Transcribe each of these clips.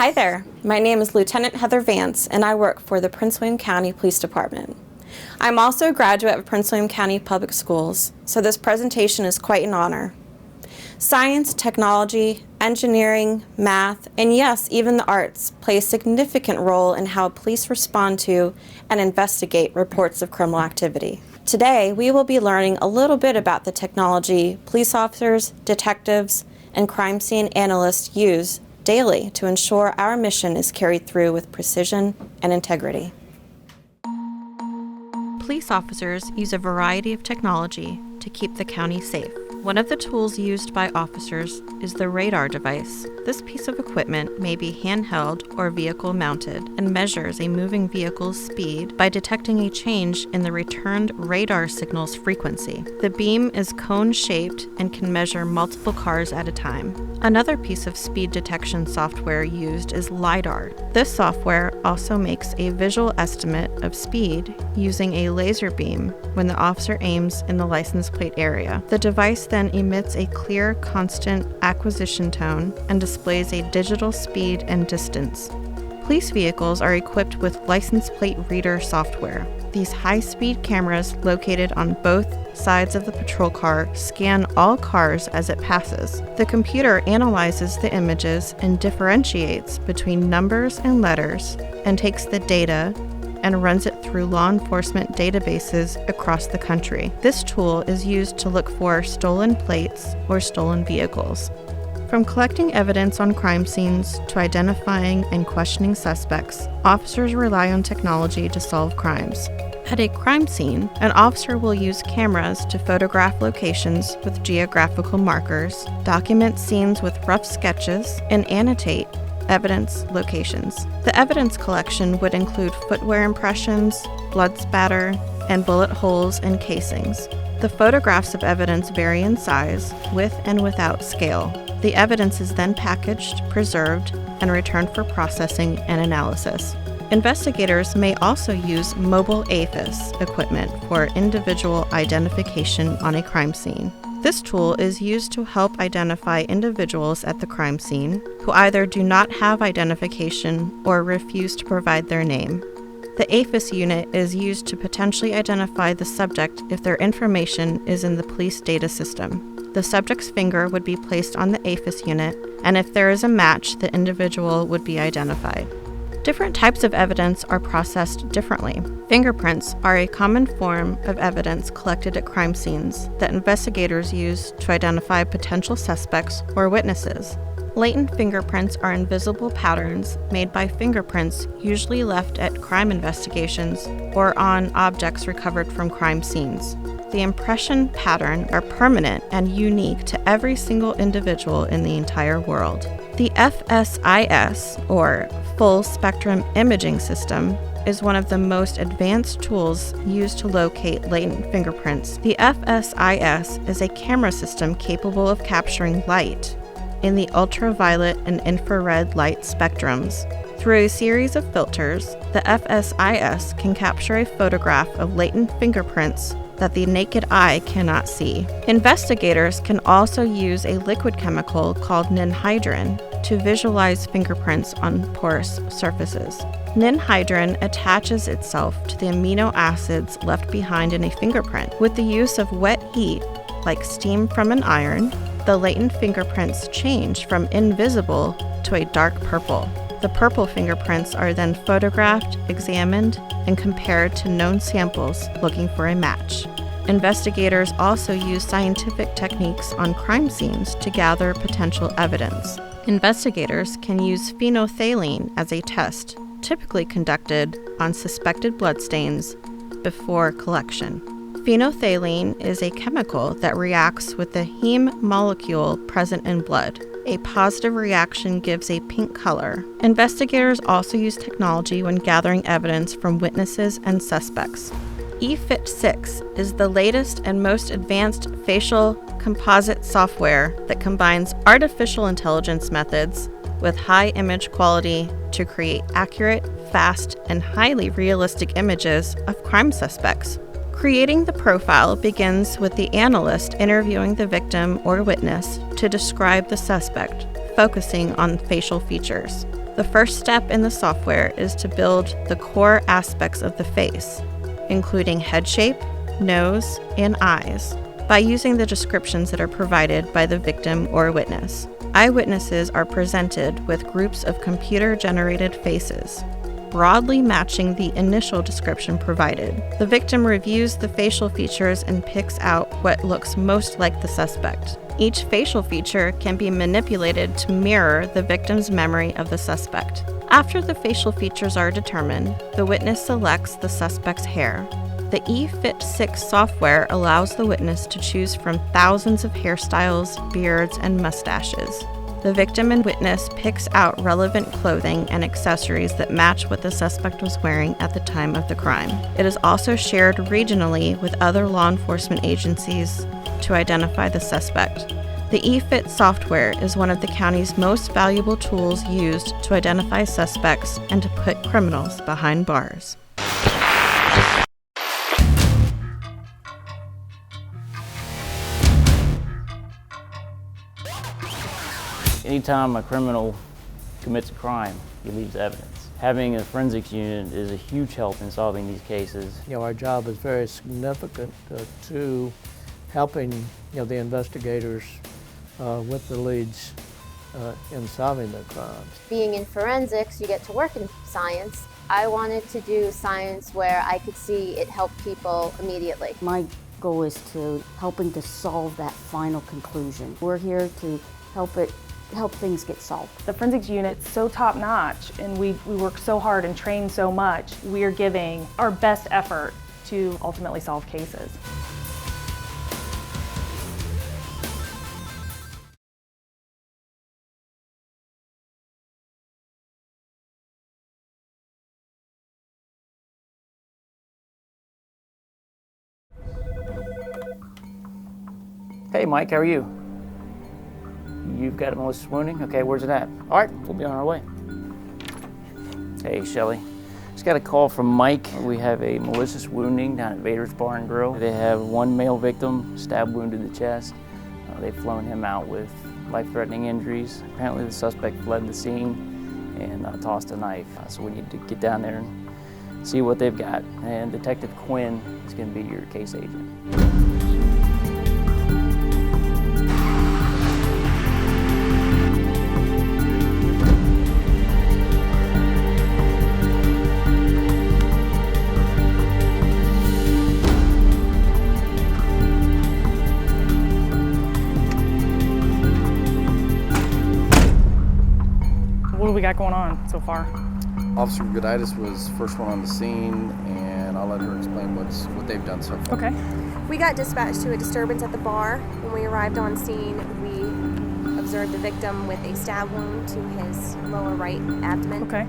Hi there, my name is Lieutenant Heather Vance and I work for the Prince William County Police Department. I'm also a graduate of Prince William County Public Schools, so this presentation is quite an honor. Science, technology, engineering, math, and yes, even the arts play a significant role in how police respond to and investigate reports of criminal activity. Today, we will be learning a little bit about the technology police officers, detectives, and crime scene analysts use daily to ensure our mission is carried through with precision and integrity. Police officers use a variety of technology to keep the county safe. One of the tools used by officers is the radar device. This piece of equipment may be handheld or vehicle mounted and measures a moving vehicle's speed by detecting a change in the returned radar signal's frequency. The beam is cone-shaped and can measure multiple cars at a time. Another piece of speed detection software used is LiDAR. This software also makes a visual estimate of speed using a laser beam when the officer aims in the license plate area. The device then emits a clear, constant acquisition tone and displays a digital speed and distance. Police vehicles are equipped with license plate reader software. These high-speed cameras located on both sides of the patrol car scan all cars as it passes. The computer analyzes the images and differentiates between numbers and letters and takes the data and runs it through law enforcement databases across the country. This tool is used to look for stolen plates or stolen vehicles. From collecting evidence on crime scenes to identifying and questioning suspects, officers rely on technology to solve crimes. At a crime scene, an officer will use cameras to photograph locations with geographical markers, document scenes with rough sketches, and annotate evidence locations. The evidence collection would include footwear impressions, blood spatter, and bullet holes and casings. The photographs of evidence vary in size, with and without scale. The evidence is then packaged, preserved, and returned for processing and analysis. Investigators may also use mobile AFIS equipment for individual identification on a crime scene. This tool is used to help identify individuals at the crime scene who either do not have identification or refuse to provide their name. The AFIS unit is used to potentially identify the subject if their information is in the police data system. The subject's finger would be placed on the AFIS unit, and if there is a match, the individual would be identified. Different types of evidence are processed differently. Fingerprints are a common form of evidence collected at crime scenes that investigators use to identify potential suspects or witnesses. Latent fingerprints are invisible patterns made by fingerprints usually left at crime investigations or on objects recovered from crime scenes. The impression pattern are permanent and unique to every single individual in the entire world. The FSIS, or Full Spectrum Imaging System, is one of the most advanced tools used to locate latent fingerprints. The FSIS is a camera system capable of capturing light in the ultraviolet and infrared light spectrums. Through a series of filters, the FSIS can capture a photograph of latent fingerprints that the naked eye cannot see. Investigators can also use a liquid chemical called ninhydrin to visualize fingerprints on porous surfaces. Ninhydrin attaches itself to the amino acids left behind in a fingerprint. With the use of wet heat, like steam from an iron, the latent fingerprints change from invisible to a dark purple. The purple fingerprints are then photographed, examined, and compared to known samples looking for a match. Investigators also use scientific techniques on crime scenes to gather potential evidence. Investigators can use phenolphthalein as a test, typically conducted on suspected bloodstains before collection. Phenolphthalein is a chemical that reacts with the heme molecule present in blood. A positive reaction gives a pink color. Investigators also use technology when gathering evidence from witnesses and suspects. eFit6 is the latest and most advanced facial composite software that combines artificial intelligence methods with high image quality to create accurate, fast, and highly realistic images of crime suspects. Creating the profile begins with the analyst interviewing the victim or witness to describe the suspect, focusing on facial features. The first step in the software is to build the core aspects of the face, including head shape, nose, and eyes, by using the descriptions that are provided by the victim or witness. Eyewitnesses are presented with groups of computer-generated faces, broadly matching the initial description provided. The victim reviews the facial features and picks out what looks most like the suspect. Each facial feature can be manipulated to mirror the victim's memory of the suspect. After the facial features are determined, the witness selects the suspect's hair. The eFit6 software allows the witness to choose from thousands of hairstyles, beards, and mustaches. The victim and witness picks out relevant clothing and accessories that match what the suspect was wearing at the time of the crime. It is also shared regionally with other law enforcement agencies to identify the suspect. The eFit software is one of the county's most valuable tools used to identify suspects and to put criminals behind bars. Anytime a criminal commits a crime, he leaves evidence. Having a forensics unit is a huge help in solving these cases. Our job is very significant to helping the investigators with the leads in solving the crimes. Being in forensics, you get to work in science. I wanted to do science where I could see it help people immediately. My goal is to helping to solve that final conclusion. We're here to help things get solved. The forensics unit's so top-notch, and we work so hard and train so much. We are giving our best effort to ultimately solve cases. Hey Mike, how are you? You've got a malicious wounding? Okay, where's it at? All right, we'll be on our way. Hey Shelly, just got a call from Mike. We have a malicious wounding down at Vader's Bar and Grill. They have one male victim, stab wound to the chest. They've flown him out with life-threatening injuries. Apparently the suspect fled the scene and tossed a knife. So we need to get down there and see what they've got. And Detective Quinn is going to be your case agent. What do we got going on so far? Officer Goditis was first one on the scene, and I'll let her explain what they've done so far. Okay. We got dispatched to a disturbance at the bar. When we arrived on scene, we observed the victim with a stab wound to his lower right abdomen. Okay.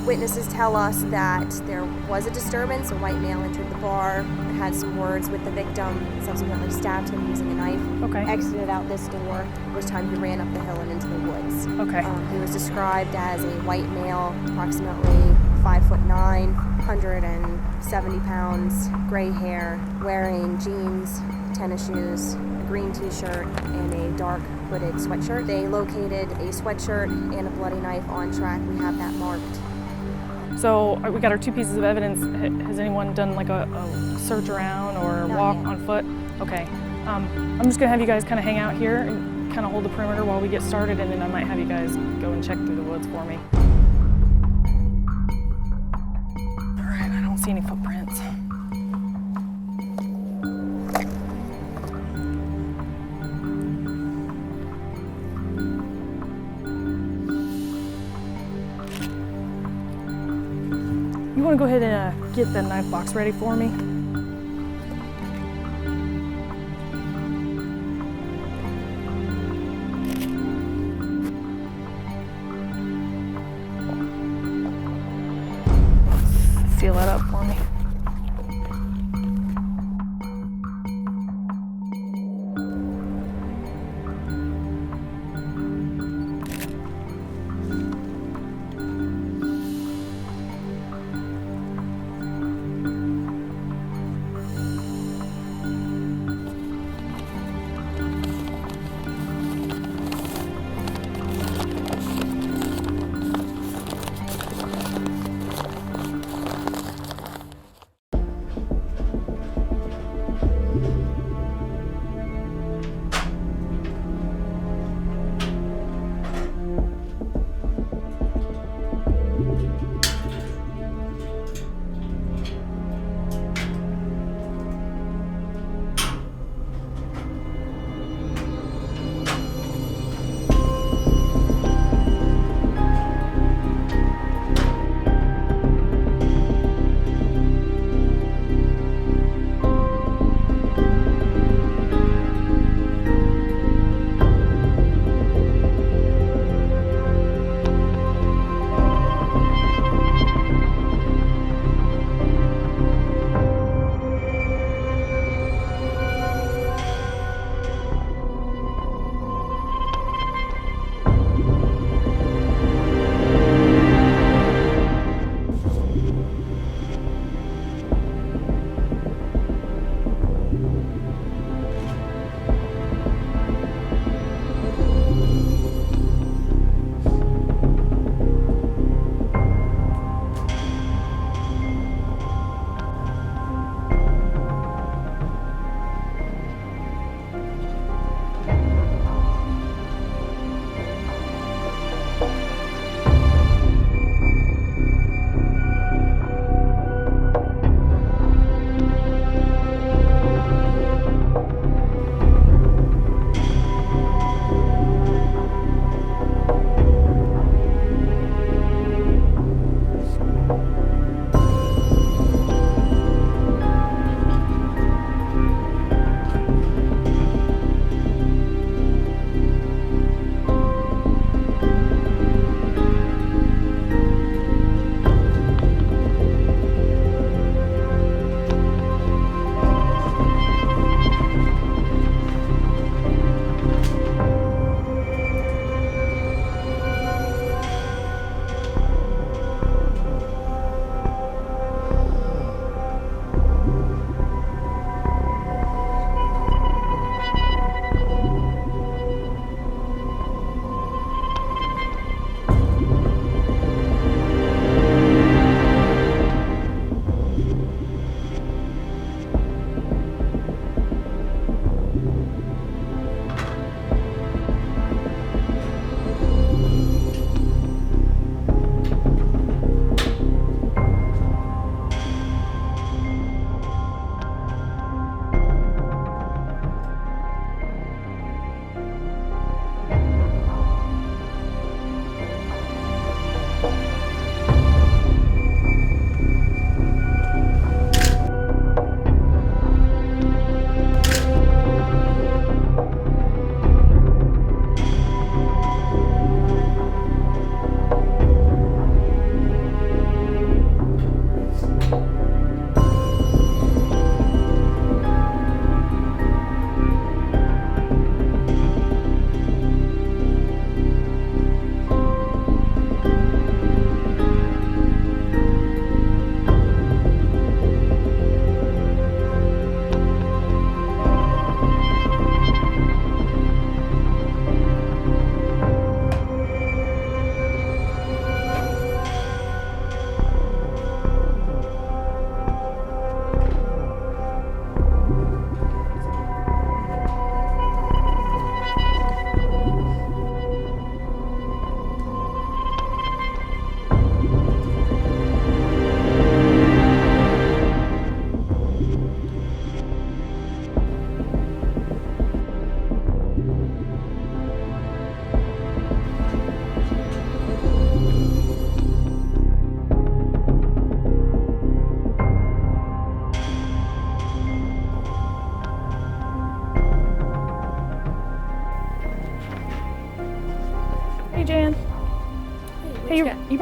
Witnesses tell us that there was a disturbance. A white male entered the bar, had some words with the victim, subsequently stabbed him using a knife, Okay. exited out this door, which time he ran up the hill and into the woods. Okay. He was described as a white male, approximately 5'9", 170 pounds, gray hair, wearing jeans, tennis shoes, a green t-shirt, and a dark hooded sweatshirt. They located a sweatshirt and a bloody knife on track. We have that marked. So we got our two pieces of evidence. Has anyone done like a search around or Not walk yet. on foot? Okay. I'm just gonna have you guys kind of hang out here and kind of hold the perimeter while we get started, and then I might have you guys go and check through the woods for me. All right, I don't see any footprints. You want to go ahead and get the knife box ready for me? Seal that up for me.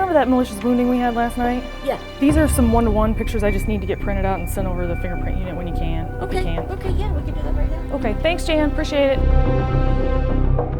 remember that malicious wounding we had last night? Yeah. These are some one-to-one pictures I just need to get printed out and sent over to the fingerprint unit when you can. If you can. Okay, yeah, we can do that right now. Okay, thanks, Jan. Appreciate it.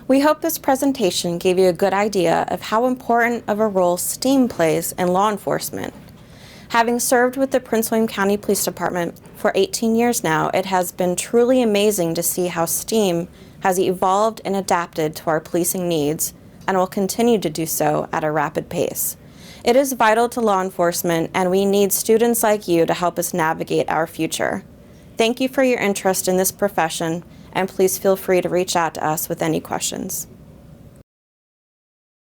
We hope this presentation gave you a good idea of how important of a role STEAM plays in law enforcement. Having served with the Prince William County Police Department for 18 years now, it has been truly amazing to see how STEAM has evolved and adapted to our policing needs and will continue to do so at a rapid pace. It is vital to law enforcement, and we need students like you to help us navigate our future. Thank you for your interest in this profession, and please feel free to reach out to us with any questions.